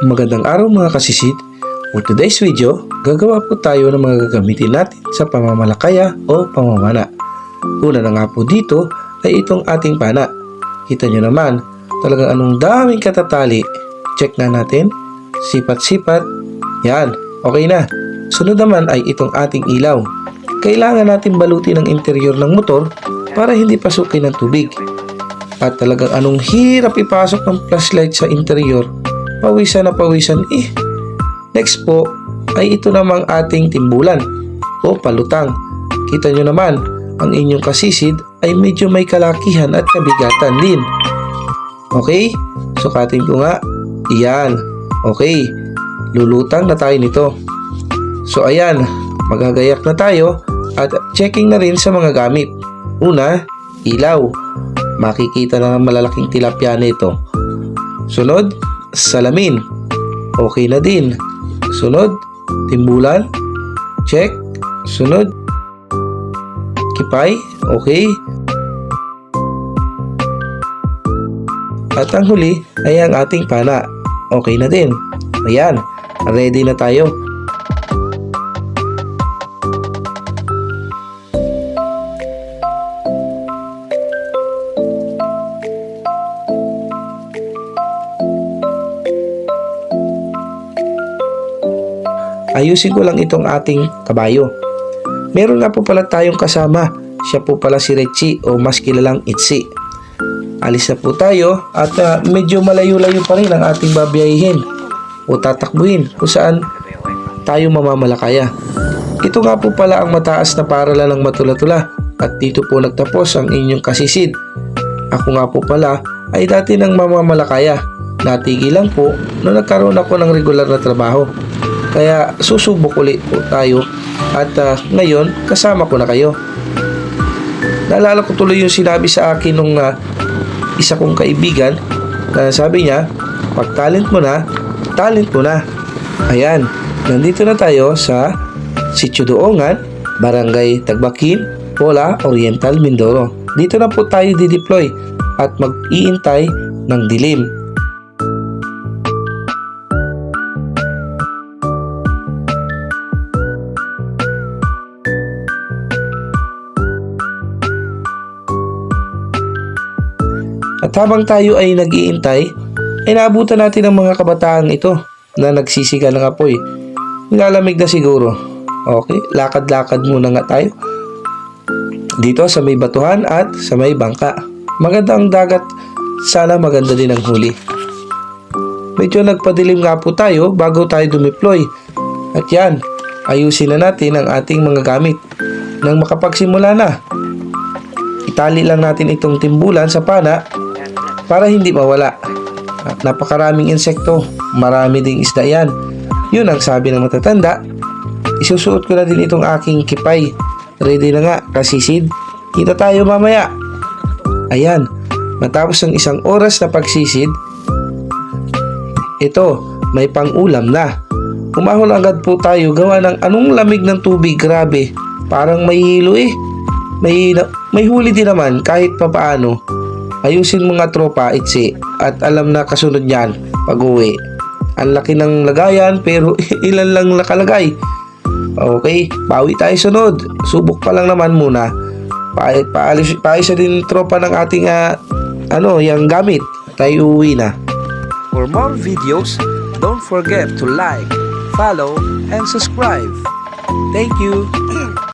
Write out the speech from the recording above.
Magandang araw mga kasisid. For today's video, gagawa po tayo ng mga gagamitin natin sa pamamalakaya o pamamana. Una na nga po dito ay itong ating pana. Kita nyo naman, talagang anong daming katatali. Check na natin. Sipat-sipat. Yan, okay na. Sunod naman ay itong ating ilaw. Kailangan natin balutin ang interior ng motor para hindi pasukin ng tubig. At talagang anong hirap ipasok ng flashlight sa interior. Pawisan na pawisan Next po ay ito namang ating timbulan o palutang. Kita nyo naman, ang inyong kasisid ay medyo may kalakihan at kabigatan din. Okay, sukatin ko nga. Iyan. Okay, lulutang na tayo nito. So ayan, magagayak na tayo at checking na rin sa mga gamit. Una, ilaw. Makikita na ng malalaking tilapia nito. Sunod, salamin. Okay na din. Sunod, timbulan. Check. Sunod, kipay. Okay. At ang huli ay ang ating pana. Okay na din. Ayan, ready na tayo. Ayusin ko lang itong ating kabayo. Meron nga po pala tayong kasama. Siya po pala si Richie o mas kilalang Itzy. Alis na po tayo at medyo malayo-layo pa rin ang ating babiyahin o tatakbuhin kung saan tayo mamamalakaya. Ito nga po pala ang mataas na paralan ng Matula-Tula at dito po nagtapos ang inyong kasisid. Ako nga po pala ay dati ng mamamalakaya. Natigil lang po nung nagkaroon ako ng regular na trabaho. Kaya susubok ulit po tayo at ngayon kasama ko na kayo. Naalala ko tuloy yung sinabi sa akin nung isa kong kaibigan na sabi niya, pag talent mo na, talent mo na. Ayan, nandito na tayo sa Sitio Doongan, Barangay Tagbakin, Pola, Oriental, Mindoro. Dito na po tayo dideploy at mag-iintay ng dilim. At habang tayo ay nag-iintay, ay naabutan natin ang mga kabataan ito na nagsisiga ng apoy. Nilalamig na siguro. Okay, lakad-lakad muna nga tayo. Dito sa may batuhan at sa may bangka. Maganda ang dagat, sana maganda din ang huli. Medyo nagpadilim nga po tayo bago tayo dumeploy. At yan, ayusin na natin ang ating mga gamit. Nang makapagsimula na, itali lang natin itong timbulan sa pana para hindi mawala. Napakaraming insekto, marami ding isda yan. Yun ang sabi ng matatanda. Isusuot ko na din itong aking kipay. Ready na nga, kasisid. Kita tayo mamaya. Ayan, matapos ng 1 oras na pagsisid, ito, may pang-ulam na. Umahon agad po tayo gawa ng anong lamig ng tubig, grabe. Parang may hilo May huli din naman kahit papaano. Ayusin mga tropa, Itzy, at alam na kasunod niyan pag-uwi. Ang laki ng lagayan pero ilan lang nakalagay. Okay, bawi tayo sunod. Subok pa lang naman muna. Paisa din tropa ng ating yung gamit. Tayo uwi na. For more videos, don't forget to like, follow, and subscribe. Thank you!